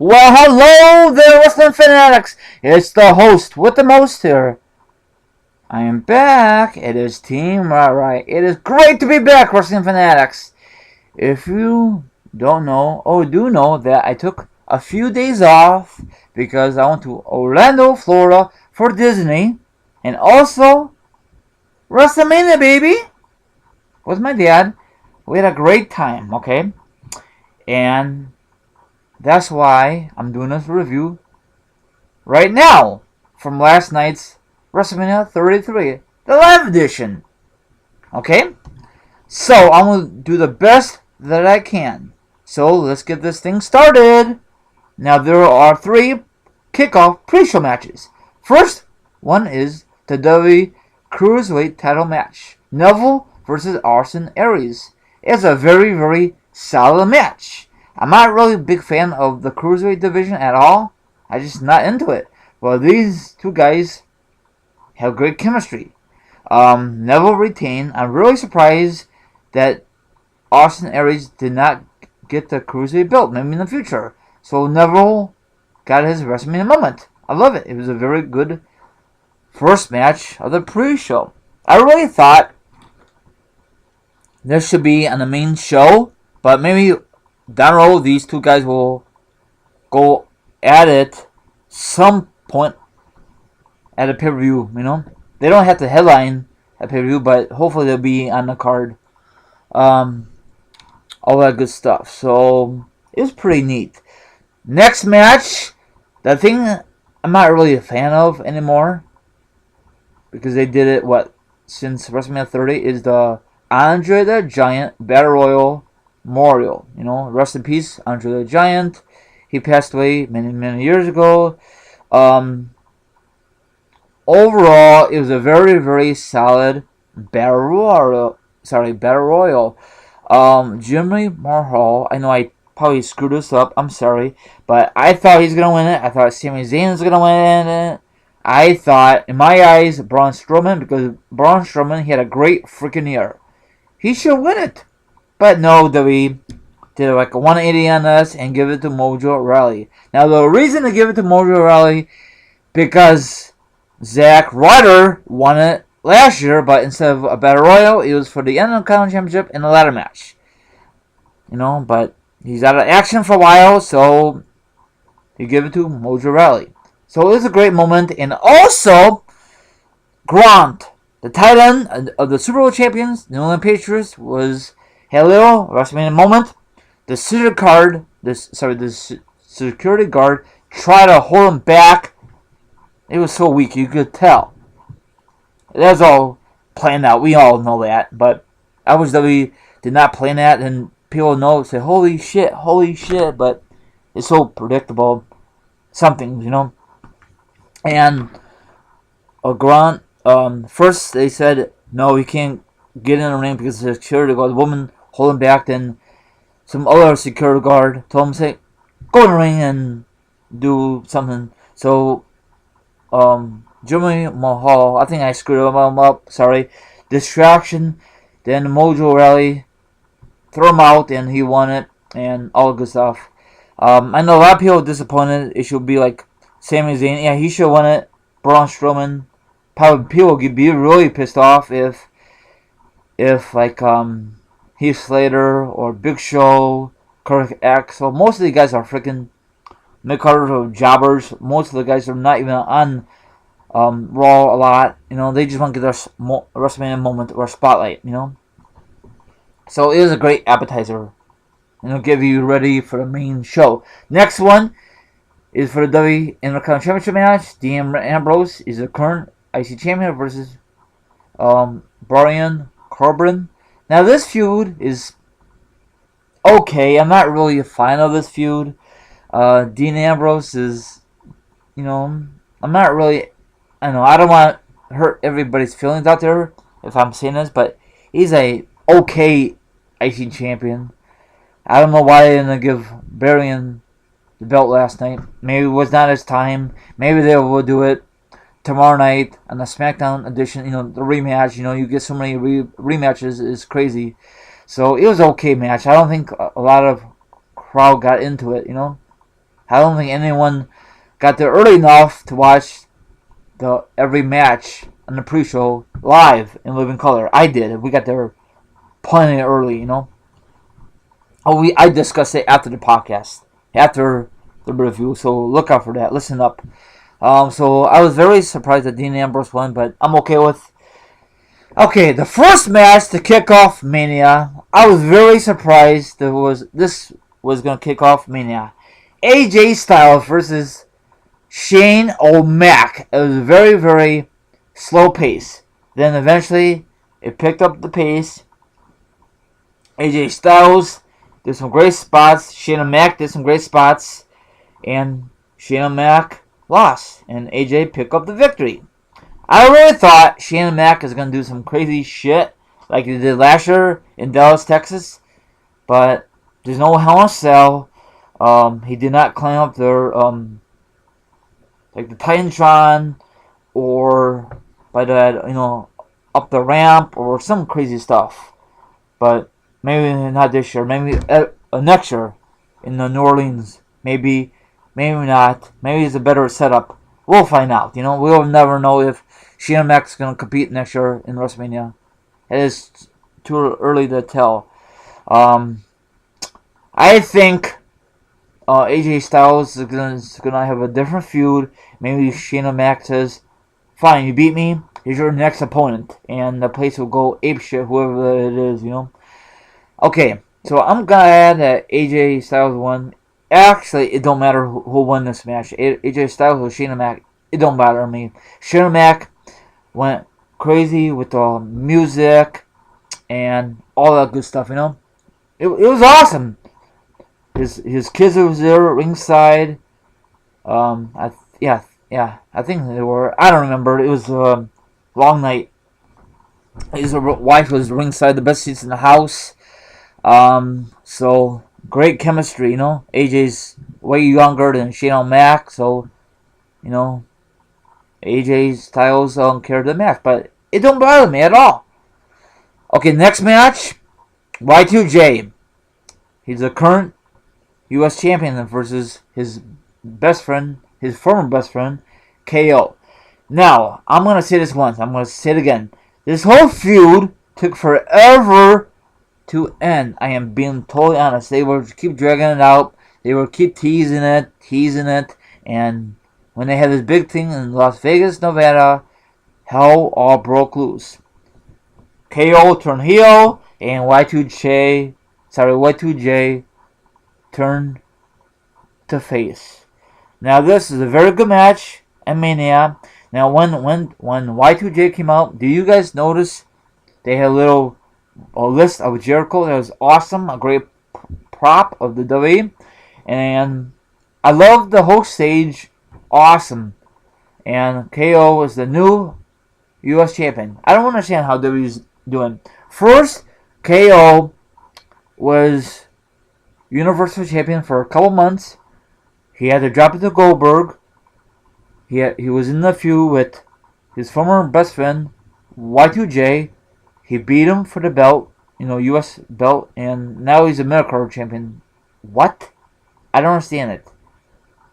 Well, hello there, wrestling fanatics. It's the host with the most here. I am back. It is Team Right. It is great to be back, wrestling fanatics. If you don't know, or do know, that I took a few days off because I went to Orlando, Florida for Disney, and also WrestleMania, baby, with my dad. We had a great time, okay? And that's why I'm doing this review right now from last night's WrestleMania 33, the live edition. Okay? So I'm going to do the best that I can. So let's get this thing started. Now there are 3 kickoff pre-show matches. First one is the WWE Cruiserweight title match. Neville versus Austin Aries. It's a very, very solid match. I'm not really a big fan of the Cruiserweight division at all. I'm just not into it. Well, these 2 guys have great chemistry. Neville retained. I'm really surprised that Austin Aries did not get the Cruiserweight belt. Maybe in the future. So Neville got his WrestleMania moment. I love it. It was a very good first match of the pre-show. I really thought this should be on the main show, but maybe down the road these 2 guys will go at it some point at a pay-per-view, you know. They don't have to headline a pay-per-view, but hopefully they'll be on the card. All that good stuff. So it was pretty neat. Next match, the thing I'm not really a fan of anymore, because they did it since WrestleMania 30, is the Andre the Giant Battle Royal Memorial. You know, rest in peace, Andre the Giant. He passed away many, many years ago. Overall, it was a very, very solid Battle Royal. Jimmy Mahal, I know I probably screwed this up, I'm sorry, but I thought he's going to win it. I thought Sami Zayn was going to win it. I thought, in my eyes, Braun Strowman, because Braun Strowman, he had a great freaking year. He should win it. But no, WWE did like a 180 on us and give it to Mojo Rawley. Now, the reason to give it to Mojo Rawley, because Zack Ryder won it last year, but instead of a Battle Royal, it was for the Intercontinental Championship in a ladder match. You know, but he's out of action for a while, so he gave it to Mojo Rawley. So it was a great moment. And also, Grant, the tight end of the Super Bowl champions, New England Patriots, had a little WrestleMania moment. The security guard tried to hold him back. It was so weak, you could tell. That's all planned out. We all know that. But I wish WWE did not plan that, and people know, say, holy shit. But it's so predictable. Something, you know. And Grant, first they said, no, he can't get in the ring because the security guard, the woman holding back. Then some other security guard told him, say, go in the ring and do something. So, Jimmy Mahal, I think I screwed him up, sorry. Distraction. Then Mojo Rawley threw him out and he won it and all good stuff. I know a lot of people are disappointed. It should be like Sami Zayn. Yeah, he should have won it. Braun Strowman. Probably people would be really pissed off if like Heath Slater or Big Show, Kurt Axel. Most of the guys are freaking mid-carders or jobbers. Most of the guys are not even on Raw a lot. You know, they just want to get their WrestleMania moment or spotlight. You know, so it is a great appetizer. And it'll get you ready for the main show. Next one is for the WWE Intercontinental Championship match. Dean Ambrose is the current IC champion versus Brian Corbin. Now this feud is okay. I'm not really a fan of this feud. Dean Ambrose is, you know, I'm not really, I don't want to hurt everybody's feelings out there if I'm saying this, but he's a okay IC champion. I don't know why they didn't give Barian the belt last night. Maybe it was not his time. Maybe they will do it tomorrow night on the SmackDown edition. You know, the rematch. You know, you get so many rematches is crazy. So it was an okay match. I don't think a lot of crowd got into it. You know, I don't think anyone got there early enough to watch every match on the pre-show live in living color. I did. We got there plenty early, you know. I discussed it after the podcast, after the review. So look out for that. Listen up. So I was very surprised that Dean Ambrose won, but I'm okay with. Okay, the first match to kick off Mania, I was very surprised this was gonna kick off Mania. AJ Styles versus Shane O'Mac. It was a very, very slow pace. Then eventually it picked up the pace. AJ Styles did some great spots. Shane O'Mac did some great spots. And Shane O'Mac lost. And AJ picked up the victory. I really thought Shane O'Mac was going to do some crazy shit like he did last year in Dallas, Texas. But there's no Hell in a Cell. He did not climb up there like the Titantron or by that, up the ramp or some crazy stuff. But maybe not this year. Maybe next year in the New Orleans. Maybe not. Maybe it's a better setup. We'll find out. We'll never know if Shane O'Mac is going to compete next year in WrestleMania. It is too early to tell. I think AJ Styles is gonna have a different feud. Maybe Shane O'Mac says, "Fine, you beat me. Here's your next opponent," and the place will go apeshit, whoever it is, Okay, so I'm gonna add that AJ Styles won. Actually, it don't matter who won this match. AJ Styles or Shane O'Mac, it don't matter to me. Shane O'Mac went crazy with the music and all that good stuff. It was awesome. His kids was there ringside. I think they were. I don't remember. It was a long night. His wife was ringside, the best seats in the house. So great chemistry. AJ's way younger than Shane O'Mac, so AJ Styles carried the match, but it don't bother me at all. Okay, next match, Y2J. He's the current U.S. champion versus his former best friend, KO. Now, I'm going to say this once. I'm going to say it again. This whole feud took forever to end. I am being totally honest. They will keep dragging it out. They will keep teasing it. And when they had this big thing in Las Vegas, Nevada, hell all broke loose. KO turned heel, and Y2J turned to face. Now this is a very good match at Mania. Now when Y2J came out, do you guys notice they had a list of Jericho? That was awesome, a great prop of the WWE, and I love the whole stage, awesome. And KO is the new U.S. champion. I don't understand how WWE's doing. First, KO was Universal Champion for a couple months. He had to drop it to Goldberg. He was in the feud with his former best friend, Y2J. He beat him for the belt, U.S. belt, and now he's a Mid-Card champion. What? I don't understand it.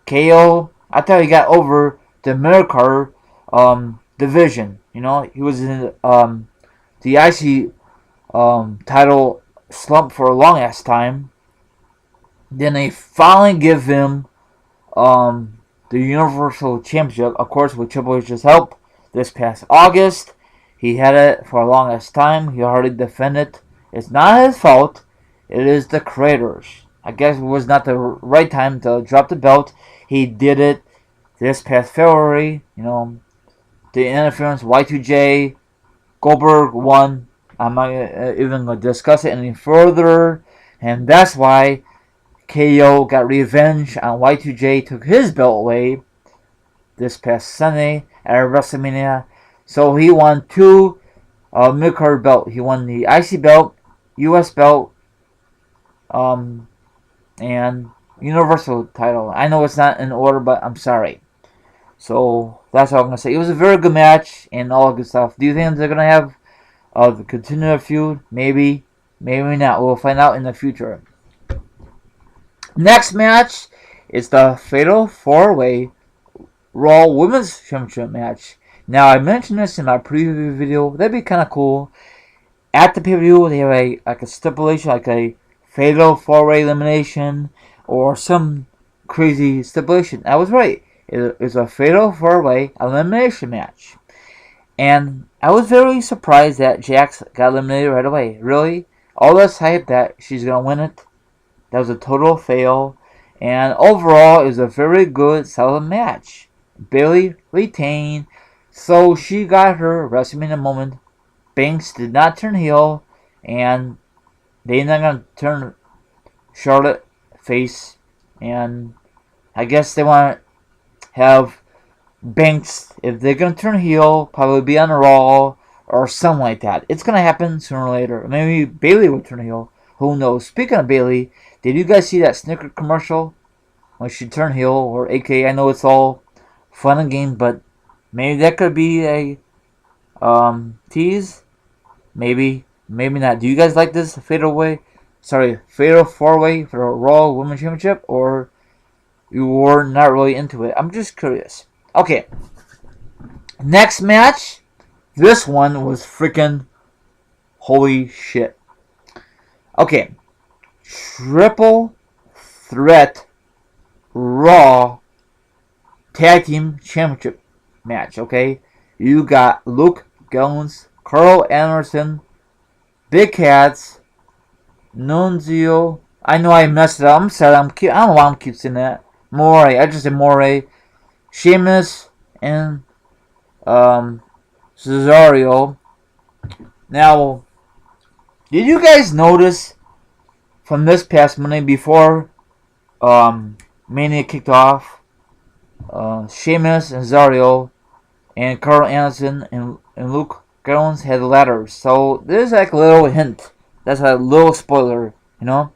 KO, I thought he got over the Mid-Card division. He was in the IC title slump for a long ass time. Then they finally give him the Universal Championship, of course, with Triple H's help this past August. He had it for a long ass time. He already defended it. It's not his fault. It is the creators. I guess it was not the right time to drop the belt. He did it this past February. The interference, Y2J, Goldberg won. I'm not even going to discuss it any further. And that's why KO got revenge on Y2J, took his belt away this past Sunday at WrestleMania. So he won 2 mid-card belts. He won the IC belt, US belt, and Universal title. I know it's not in order, but I'm sorry. So that's all I'm going to say. It was a very good match and all good stuff. Do you think they're going to have the continued feud? Maybe not. We'll find out in the future. Next match It's the Fatal 4-Way Raw Women's Championship match. Now, I mentioned this in my preview video. That'd be kind of cool. At the pay-per-view, they have a stipulation, like a Fatal 4-Way elimination, or some crazy stipulation. I was right. It's a Fatal 4-Way elimination match. And I was very surprised that Jax got eliminated right away. Really? All this hype that she's going to win it? That was a total fail. And overall, it was a very good, solid match. Bayley retained, so she got her WrestleMania moment. Banks did not turn heel, and they're not going to turn Charlotte face. And I guess they want to have Banks, if they're going to turn heel, probably be on Raw or something like that. It's going to happen sooner or later. Maybe Bayley will turn heel. Who knows? Speaking of Bayley, did you guys see that Snicker commercial when she turned heel? Or AK, I know it's all fun and games, but maybe that could be a tease. Maybe not. Do you guys like this Fatal 4-Way for a Raw Women's Championship, or you were not really into it? I'm just curious. Okay, next match. This one was freaking holy shit. Okay, triple threat Raw Tag Team Championship match. Okay, you got Luke Gallows, Carl Anderson, Big Cats, Nunzio. I know I messed it up. I'm sorry. I don't know why I'm keep saying that. Moray. I just said Moray. Sheamus and Cesaro. Now, did you guys notice from this past Monday before Mania kicked off, Sheamus and Cesaro and Carl Anderson and Luke Gallows had ladders. So there's like a little hint. That's a little spoiler, you know.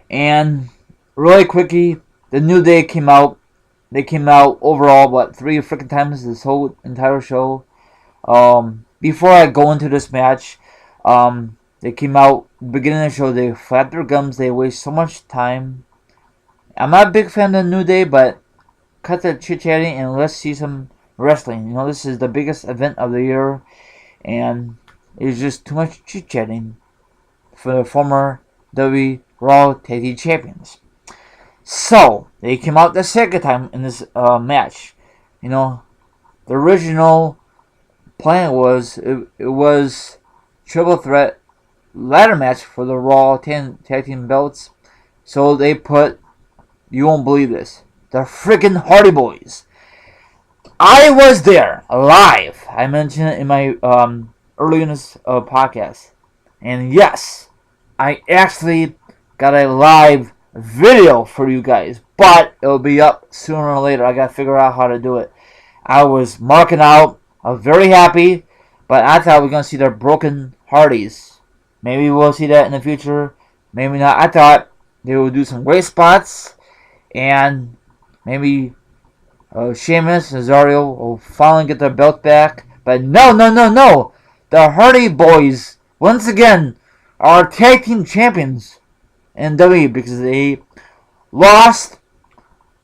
And really quickly, the New Day came out. They came out overall, 3 freaking times this whole entire show. Before I go into this match, they came out, beginning of the show, they flapped their gums, they waste so much time. I'm not a big fan of the New Day, but cut the chit-chatting and let's see some wrestling. You know, this is the biggest event of the year, and it's just too much chit-chatting for the former WWE Raw Tag Team Champions. So, they came out the second time in this match. You know, the original plan was, it was triple threat ladder match for the Raw Tag Team belts. So they put, you won't believe this, the freaking Hardy Boys. I was there, live. I mentioned it in my earlier in this podcast. And yes, I actually got a live video for you guys, but it'll be up sooner or later. I gotta figure out how to do it. I was marking out. I was very happy, but I thought we were gonna see the broken Hardys. Maybe we'll see that in the future. Maybe not. I thought they would do some great spots, and maybe Sheamus and Cesaro will finally get their belt back. But no. The Hardy Boys once again are tag team champions in WWE because they lost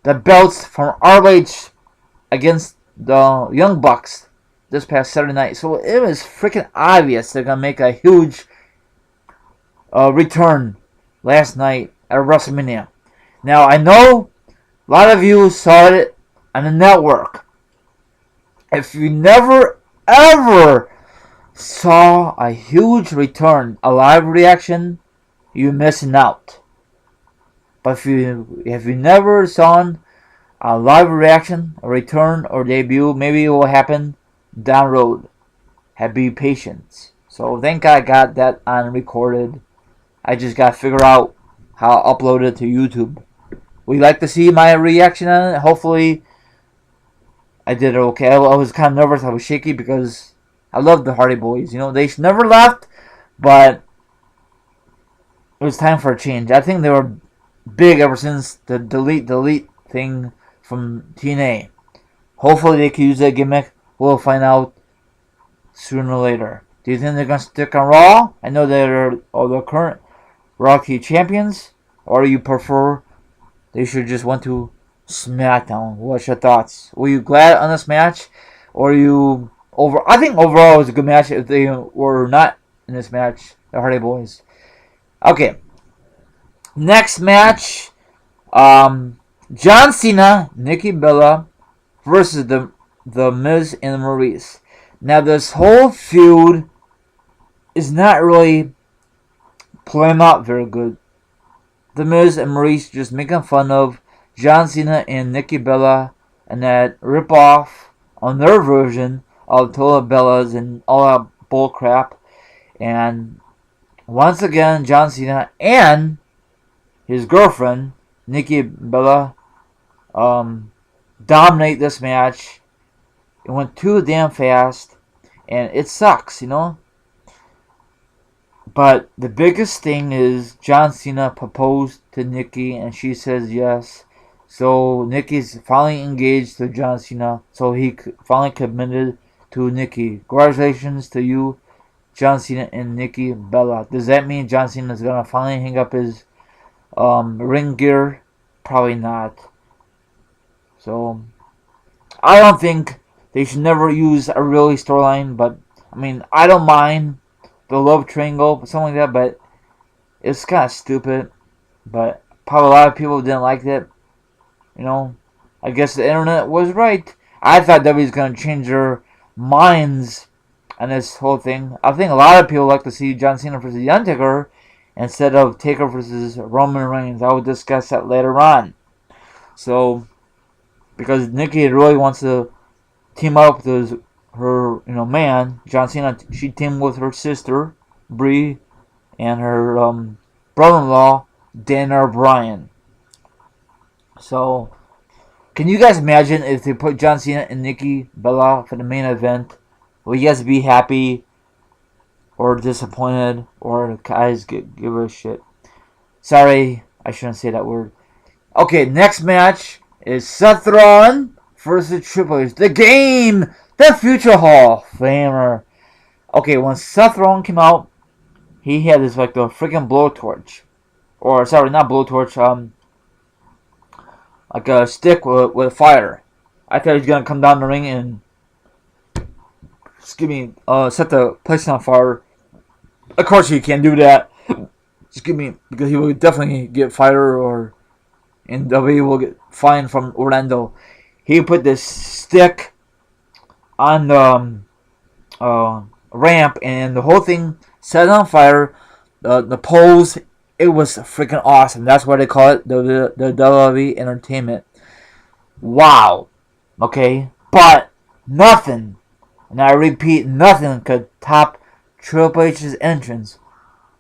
the belts from ROH against the Young Bucks this past Saturday night. So it was freaking obvious they're going to make a huge return last night at WrestleMania. Now, I know a lot of you saw it on the network. If you never, ever saw a huge return, a live reaction, you're missing out. But if you never saw a live reaction, a return, or debut, maybe it will happen down the road. Be patient. So thank God I got that on recorded. I just got to figure out how to upload it to YouTube. Would you like to see my reaction on it? Hopefully I did it okay. I was kind of nervous. I was shaky because I love the Hardy Boys. You know, they never left, but it was time for a change. I think they were big ever since the delete thing from TNA. Hopefully they can use that gimmick. We'll find out sooner or later. Do you think they're going to stick on Raw? I know they're the current Raw Key champions. Or do you prefer they should just went to SmackDown. What's your thoughts? Were you glad on this match? Or are you over? I think overall it was a good match if they were not in this match, the Hardy Boys. Okay. Next match, John Cena, Nikki Bella versus the Miz and Maurice. Now this whole feud is not really playing out very good. The Miz and Maurice just making fun of John Cena and Nikki Bella and that rip off on their version of Total Bellas and all that bull crap. And once again, John Cena and his girlfriend, Nikki Bella, dominate this match. It went too damn fast, and it sucks, you know? But the biggest thing is John Cena proposed to Nikki, and she says yes. So Nikki's finally engaged to John Cena, so he finally committed to Nikki. Congratulations to you, John Cena and Nikki Bella. Does that mean John Cena is gonna finally hang up his ring gear? Probably not. So I don't think they should never use a really storyline, but I mean I don't mind the love triangle, something like that, but it's kind of stupid. But probably a lot of people didn't like it. You know, I guess the internet was right. I thought WWE was gonna change their minds on this whole thing. I think a lot of people like to see John Cena versus The Undertaker instead of Taker versus Roman Reigns. I will discuss that later on. So, because Nikki really wants to team up with her, man, John Cena. She teamed with her sister, Brie, and her brother-in-law, Daniel Bryan. So, can you guys imagine if they put John Cena and Nikki Bella for the main event? Will you guys be happy or disappointed, or guys give a shit? Sorry, I shouldn't say that word. Okay, next match is Seth Rollins versus Triple H. The Game, the future Hall of Famer. Okay, when Seth Rollins came out, he had this like the freaking blowtorch, or sorry, not blowtorch, like a stick with fire. I thought he was gonna come down the ring and set the place on fire. Of course, he can't do that. Because he will definitely get fired, and WWE will get fined from Orlando. He put this stick on the ramp, and the whole thing set on fire. The pose, it was freaking awesome. That's why they call it the WWE Entertainment. Wow. Okay, but nothing, and I repeat, nothing could top Triple H's entrance.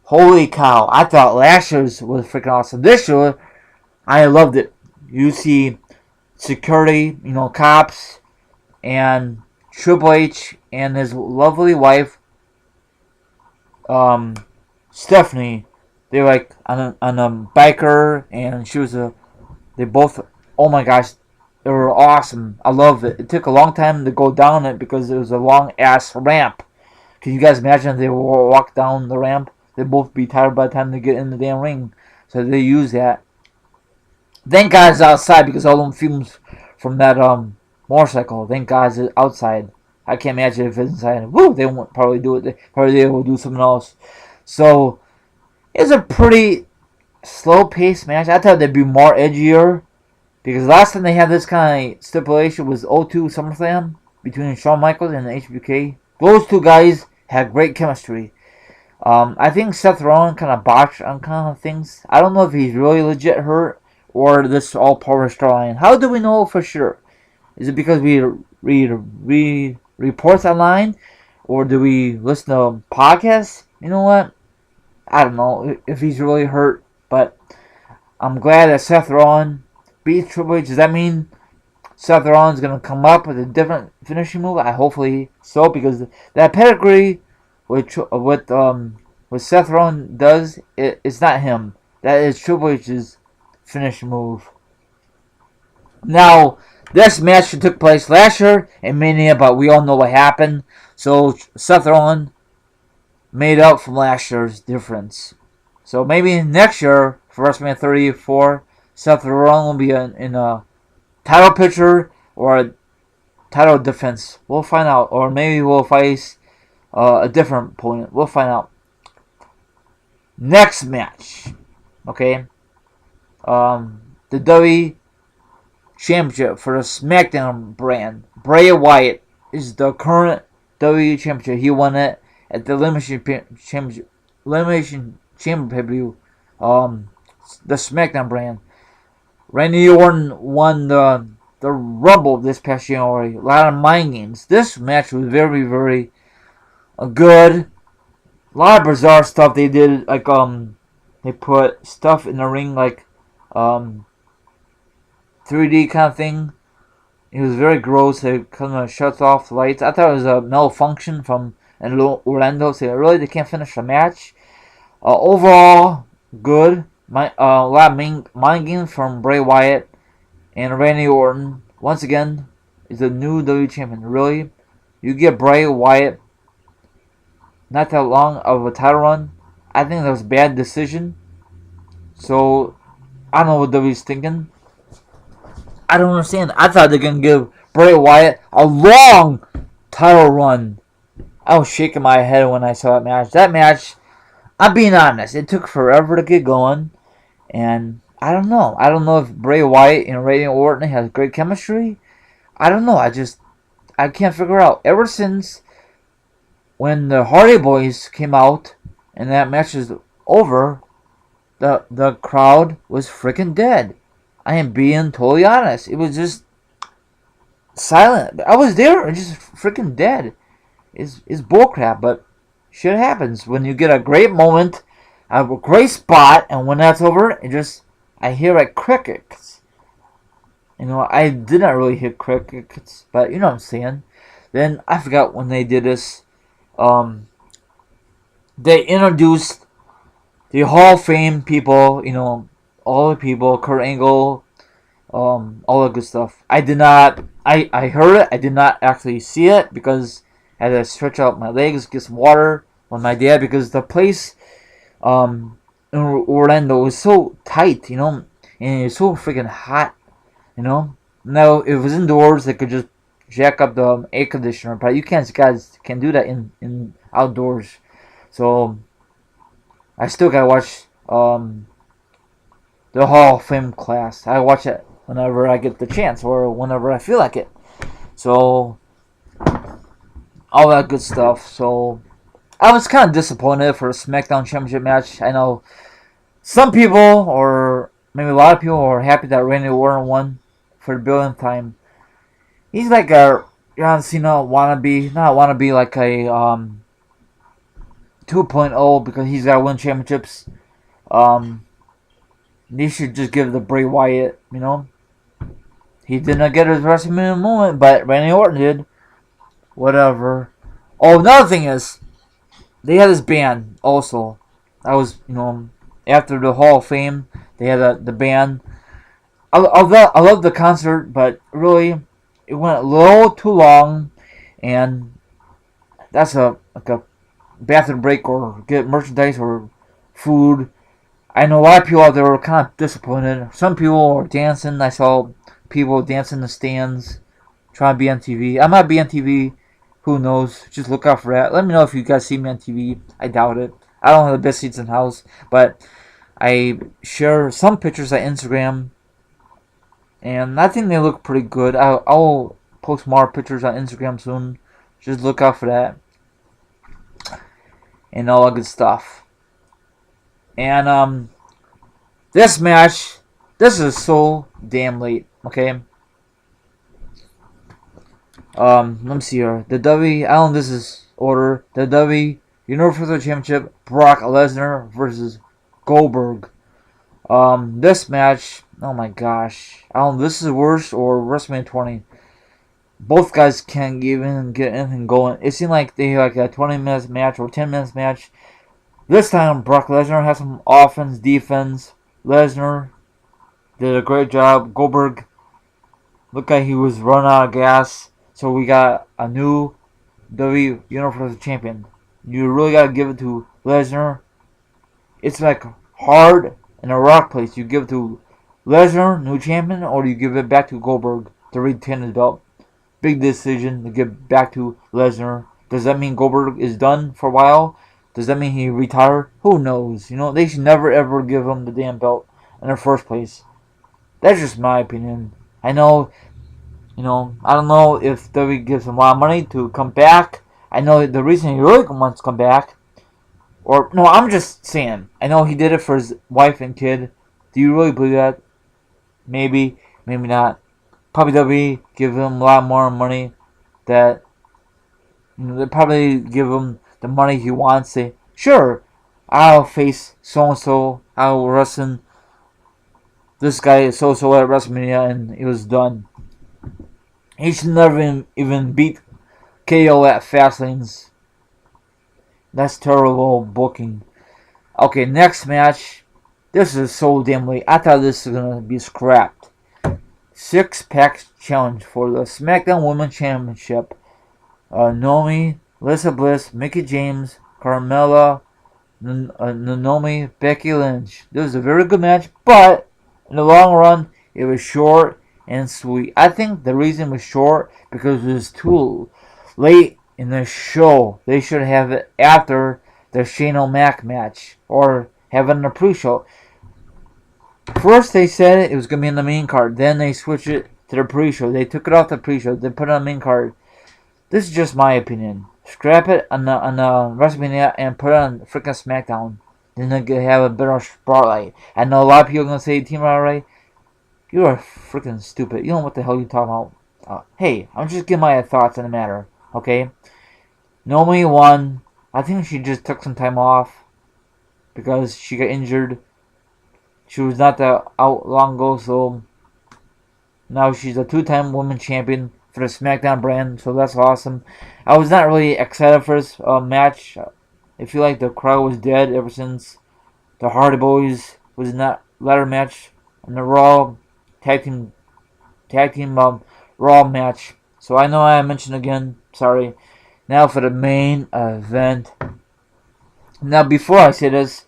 Holy cow! I thought last year's was freaking awesome. This year, I loved it. You see security, cops, and Triple H and his lovely wife, Stephanie. They were like on a biker, and she was they both, oh my gosh, they were awesome. I love it. It took a long time to go down it because it was a long ass ramp. Can you guys imagine if they walk down the ramp? They'd both be tired by the time they get in the damn ring. So they use that. Thank God it's outside, because all them fumes from that motorcycle. Thank God it's outside. I can't imagine if it's inside. Woo! They won't probably do it. They will do something else. So it's a pretty slow-paced match. I thought they'd be more edgier, because last time they had this kind of stipulation was 02 SummerSlam between Shawn Michaels and the HBK. Those two guys had great chemistry. I think Seth Rollins kind of botched on kind of things. I don't know if he's really legit hurt or this is all part of storyline. How do we know for sure? Is it because we read reports online, or do we listen to podcasts? You know what? I don't know if he's really hurt, but I'm glad that Seth Rollins beat Triple H. Does that mean Seth Rollins is going to come up with a different finishing move? I hopefully so, because that pedigree with Seth Rollins does, it's not him. That is Triple H's finishing move. Now, this match took place last year in Mania, but we all know what happened. So Seth Rollins made up from last year's difference. So maybe next year for WrestleMania 34, Seth Rollins will be in a title picture or a title defense. We'll find out. Or maybe we'll face a different opponent. We'll find out. Next match. Okay. The WWE Championship for the SmackDown brand. Bray Wyatt is the current WWE Championship. He won it at the Elimination Chamber pay-per-view. The SmackDown brand. Randy Orton won the Rumble this past January. A lot of mind games. This match was very, very good. A lot of bizarre stuff they did. Like they put stuff in the ring like 3D kind of thing. It was very gross. It kind of shuts off the lights. I thought it was a malfunction from Orlando. So really, they can't finish the match. Overall, good. A lot of mind games from Bray Wyatt and Randy Orton. Once again, is the new WWE champion. Really, you get Bray Wyatt not that long of a title run. I think that was a bad decision. So I don't know what WWE's thinking. I don't understand. I thought they were gonna give Bray Wyatt a long title run. I was shaking my head when I saw that match. That match, I'm being honest, it took forever to get going. And I don't know. I don't know if Bray Wyatt and Randy Orton has great chemistry. I don't know. I can't figure out. Ever since when the Hardy Boys came out and that match is over, the crowd was freaking dead. I am being totally honest. It was just silent. I was there and just freaking dead. It's bullcrap, but shit happens when you get a great moment. I have a great spot, and when that's over, I hear like crickets. You know, I did not really hear crickets, but you know what I'm saying. Then I forgot when they did this. They introduced the Hall of Fame people. You know, all the people, Kurt Angle, all the good stuff. I did not. I heard it. I did not actually see it because I had to stretch out my legs, get some water with my dad because the place. In Orlando was so tight, you know, and it was so freaking hot, you know. Now, if it was indoors, they could just jack up the air conditioner, but you guys can't do that in outdoors. So, I still gotta watch the Hall of Fame class. I watch it whenever I get the chance or whenever I feel like it. So, all that good stuff. So, I was kind of disappointed for a SmackDown Championship match. I know some people, or maybe a lot of people, are happy that Randy Orton won for the billionth time. He's like a John Cena wannabe, not wannabe, like a 2.0 because he's got to win championships. They should just give it to Bray Wyatt, you know. He did not get his WrestleMania moment, but Randy Orton did. Whatever. Oh, another thing is, they had this band also. That was, you know, after the Hall of Fame, they had the band. I love the concert, but really, it went a little too long, and that's like a bathroom break or get merchandise or food. I know a lot of people out there were kind of disappointed. Some people were dancing. I saw people dancing in the stands, trying to be on TV. I might be on TV. Who knows? Just look out for that. Let me know if you guys see me on TV. I doubt it. I don't have the best seats in the house, but I share some pictures on Instagram, and I think they look pretty good. I'll post more pictures on Instagram soon. Just look out for that. And all that good stuff. And this match, this is so damn late, okay? Let me see here. The W, I don't know if this is order. The W Universal Championship, Brock Lesnar versus Goldberg. This match, oh my gosh. I don't know if this is worse or WrestleMania 20. Both guys can't even get anything going. It seemed like they had like a 20 minutes match or 10 minutes match. This time, Brock Lesnar has some offense, defense. Lesnar did a great job. Goldberg looked like he was running out of gas. So we got a new WWE Universal Champion. You really got to give it to Lesnar. It's like hard in a rock place. You give it to Lesnar, new champion, or do you give it back to Goldberg to retain his belt? Big decision to give back to Lesnar. Does that mean Goldberg is done for a while? Does that mean he retired? Who knows? They should never ever give him the damn belt in the first place. That's just my opinion. I know, I don't know if WWE gives him a lot of money to come back. I know the reason he really wants to come back, or no, I'm just saying. I know he did it for his wife and kid. Do you really believe that? Maybe, maybe not. Probably WWE give him a lot more money. That they probably give him the money he wants. Say, sure, I'll face so and so. I'll wrestle this guy so at WrestleMania, and it was done. He should never even beat KO at Fastlanes. That's terrible booking. Okay, next match. This is so damn late. I thought this was gonna be scrapped. 6-pack challenge for the SmackDown Women's Championship. Naomi, Alyssa Bliss, Mickie James, Carmella, Naomi, Becky Lynch. This was a very good match, but in the long run, it was short and sweet. I think the reason it was short because it was too late in the show. They should have it after the Shane O'Mac match or have it in the pre-show. First they said it was going to be in the main card. Then they switched it to the pre-show. They took it off the pre-show. They put it on the main card. This is just my opinion. Scrap it on the WrestleMania and put it on freaking SmackDown. Then they could have a better spotlight. I know a lot of people are going to say, Team Ray, you are freaking stupid. You don't know what the hell you're talking about. Hey, I'm just giving my thoughts on the matter. Okay? Naomi won. I think she just took some time off because she got injured. She was not out long ago, so now she's a 2-time women's champion for the SmackDown brand, so that's awesome. I was not really excited for this match. I feel like the crowd was dead ever since the Hardy Boys was in that ladder match and the Raw tag team Raw match. So I know I mentioned again. Sorry. Now for the main event. Now before I say this,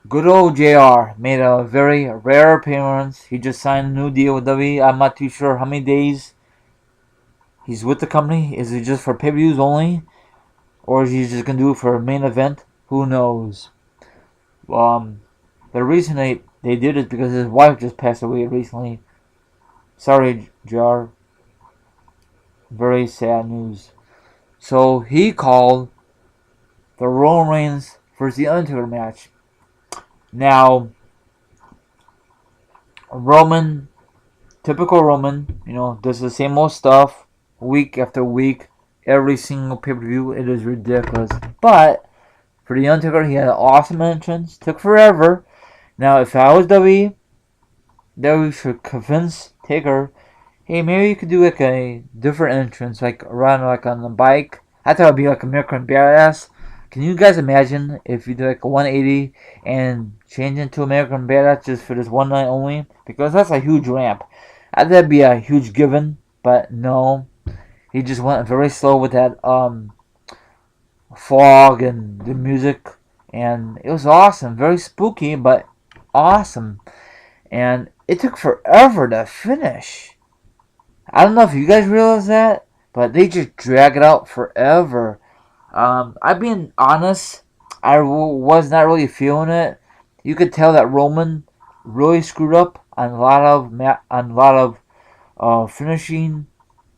good old JR made a very rare appearance. He just signed a new deal with WWE. I'm not too sure how many days he's with the company. Is it just for pay-per-views only? Or is he just going to do it for a main event? Who knows? The reason they did it because his wife just passed away recently. Sorry, JR. Very sad news. So he called the Roman Reigns versus The Undertaker match. Now, Roman, typical Roman, does the same old stuff week after week, every single pay-per-view. It is ridiculous. But for The Undertaker, he had an awesome entrance. Took forever. Now, if I was WWE should convince Taker, hey, maybe you could do like a different entrance, like around like on the bike. I thought it would be like American Badass. Can you guys imagine if you do like a 180 and change into American Badass just for this one night only? Because that's a huge ramp. I thought that'd be a huge given, but no. He just went very slow with that fog and the music, and it was awesome. Very spooky, but awesome. And it took forever to finish. I don't know if you guys realize that, but they just drag it out forever. I'm being honest, I was not really feeling it. You could tell that Roman really screwed up on a lot of finishing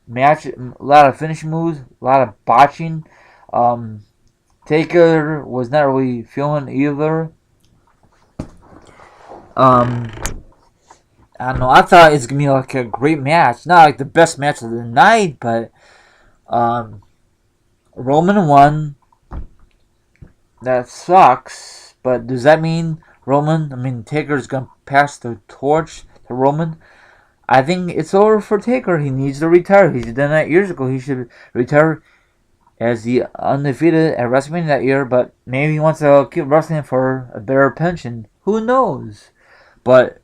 match, a lot of finishing moves, a lot of botching. Taker was not really feeling either. I don't know. I thought it's gonna be like a great match, not like the best match of the night, but Roman won. That sucks. But does that mean Taker's gonna pass the torch to Roman? I think it's over for Taker. He needs to retire. He's done that years ago. He should retire as the undefeated at WrestleMania that year. But maybe he wants to keep wrestling for a better pension. Who knows? But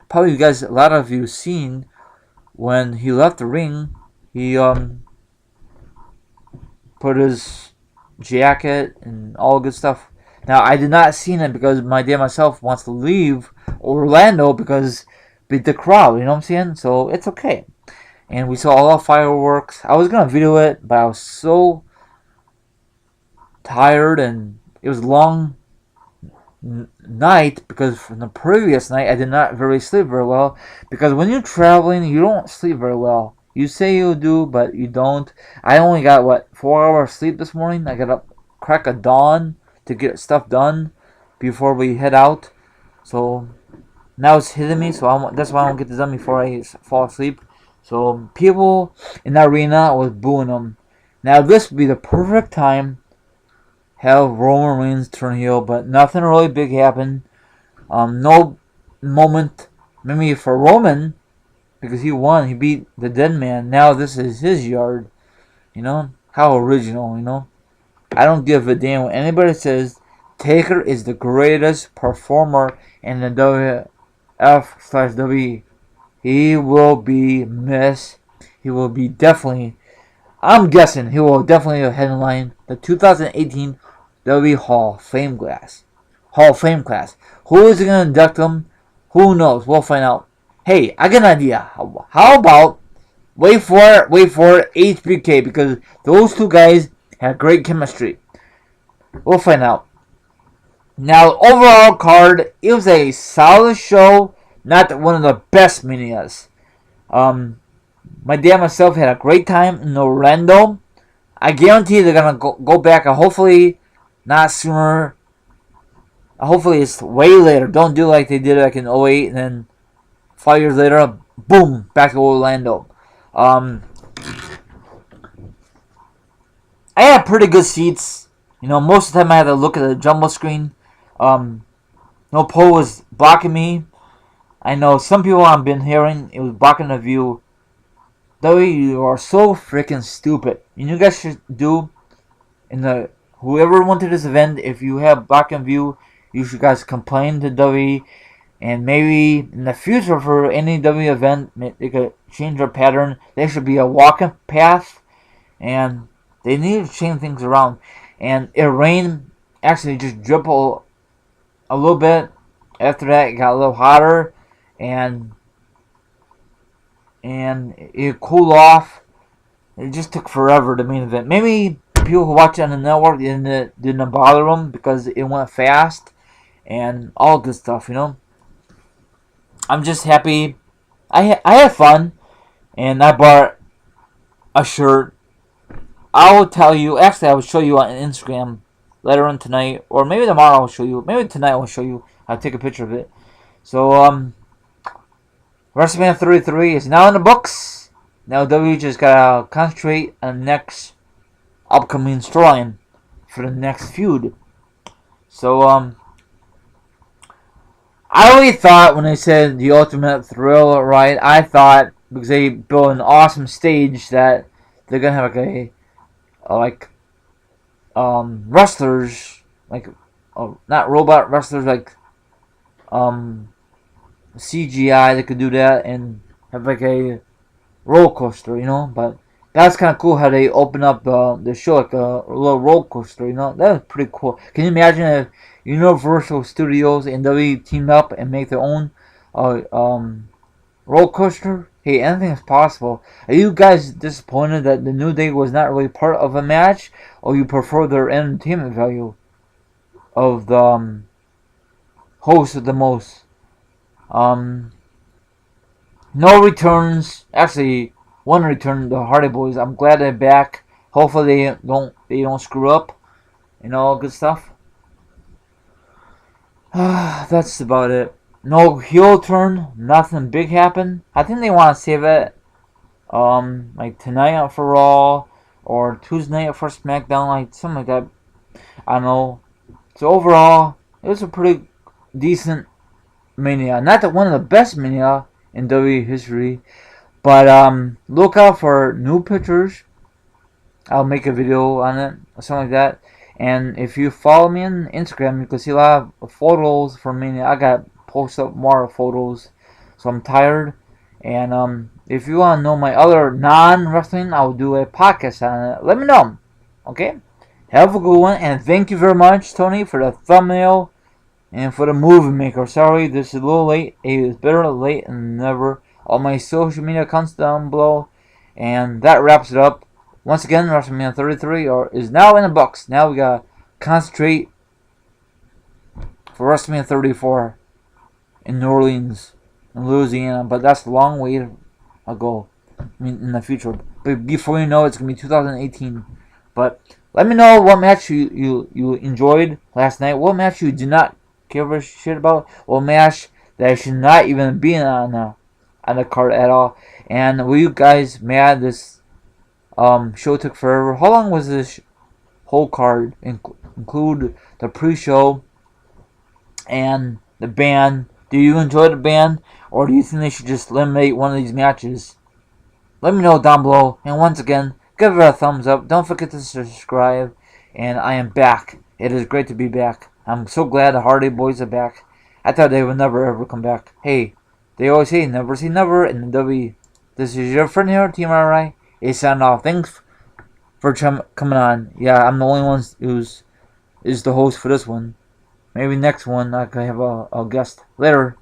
probably a lot of you seen when he left the ring, he put his jacket and all good stuff Now, I did not see it because my dad myself wants to leave Orlando because with the crowd, you know what I'm saying? So it's okay. And we saw all the fireworks. I was gonna video it, but I was so tired, and it was long night because from the previous night I did not really sleep very well. Because when you're traveling, you don't sleep very well. You say you do, but you don't. I only got 4 hours sleep this morning. I got up crack of dawn to get stuff done before we head out. So now it's hitting me. So that's why I won't get this done before I fall asleep. So people in the arena was booing them. Now this would be the perfect time have Roman Reigns turn heel, but nothing really big happened. No moment, maybe for Roman, because he won. He beat the dead man. Now this is his yard. You know? How original, you know? I don't give a damn what anybody says. Taker is the greatest performer in the WF/WWE. He will be missed. He will be definitely, I'm guessing, he will definitely headline the 2018 WWE Hall of Fame class. Who is going to induct him? Who knows? We'll find out. Hey, I got an idea. How about, wait for it, HBK, because those two guys have great chemistry. We'll find out. Now, overall card, it was a solid show. Not one of the best Manias. My dad and myself had a great time in Orlando. I guarantee they're going to go back, and hopefully not sooner. Hopefully it's way later. Don't do like they did back in 08 and then 5 years later, boom, back to Orlando. I had pretty good seats. You know, most of the time I had to look at the jumbo screen. No pole was blocking me. I know some people I've been hearing, it was blocking the view. Though you are so freaking stupid. You guys should do, whoever went to this event, if you have blocking view, you should guys complain to WWE. And maybe in the future for any WWE event, they could change their pattern. There should be a walking path. And they need to change things around. And it rained, actually just dribbled a little bit. After that, it got a little hotter. And it cooled off. It just took forever, the main event. Maybe people who watch it on the network didn't bother them because it went fast and all good stuff, you know. I'm just happy. I had fun, and I bought a shirt. I will tell you. Actually, I will show you on Instagram later on tonight, or maybe tomorrow I'll show you. Maybe tonight I'll show you. I'll take a picture of it. So WrestleMania 33 is now in the books. Now WWE just gotta concentrate on the next upcoming storyline for the next feud. So I really thought when they said the Ultimate Thrill, right? I thought because they built an awesome stage that they're gonna have wrestlers, not robot wrestlers, like CGI. They could do that and have like a roller coaster, you know. But that's kind of cool how they open up the show like a little roller coaster, you know. That was pretty cool. Can you imagine if Universal Studios and WWE teamed up and make their own roller coaster? Hey, anything is possible. Are you guys disappointed that the New Day was not really part of a match, or you prefer their entertainment value of the host of the most? No returns. Actually, one return, the Hardy Boys. I'm glad they're back. Hopefully they don't screw up. You know, good stuff. That's about it. No heel turn. Nothing big happened. I think they want to save it. Like tonight for Raw or Tuesday night for SmackDown, like something like that. I don't know. So overall, it was a pretty decent Mania. Not one of the best Mania in WWE history, but look out for new pictures. I'll make a video on it or something like that. And if you follow me on Instagram, you can see a lot of photos from Mania. I got post up more photos, so I'm tired. And if you want to know my other non-wrestling, I'll do a podcast on it. Let me know, okay? Have a good one, and thank you very much, Tony, for the thumbnail and for the movie maker. Sorry, this is a little late. It is better late than never. All my social media accounts down below, and that wraps it up. Once again, WrestleMania 33 is now in the books. Now we gotta concentrate for WrestleMania 34 in New Orleans and Louisiana, but that's a long way to go. I mean, in the future. But before you know, it's gonna be 2018. But let me know what match you enjoyed last night. What match you did not give a shit about. What match that should not even be on the card at all. And were you guys mad this show took forever? How long was this whole card? Include the pre-show and the band. Do you enjoy the band, or do you think they should just eliminate one of these matches? Let me know down below. And once again, give it a thumbs up. Don't forget to subscribe. And I am back. It is great to be back. I'm so glad the Hardy Boys are back. I thought they would never ever come back. Hey, they always say never say never in the W. This is your friend here, Team RI. It's signing off. Thanks for coming on. Yeah, I'm the only one who's the host for this one. Maybe next one I could have a guest. Later.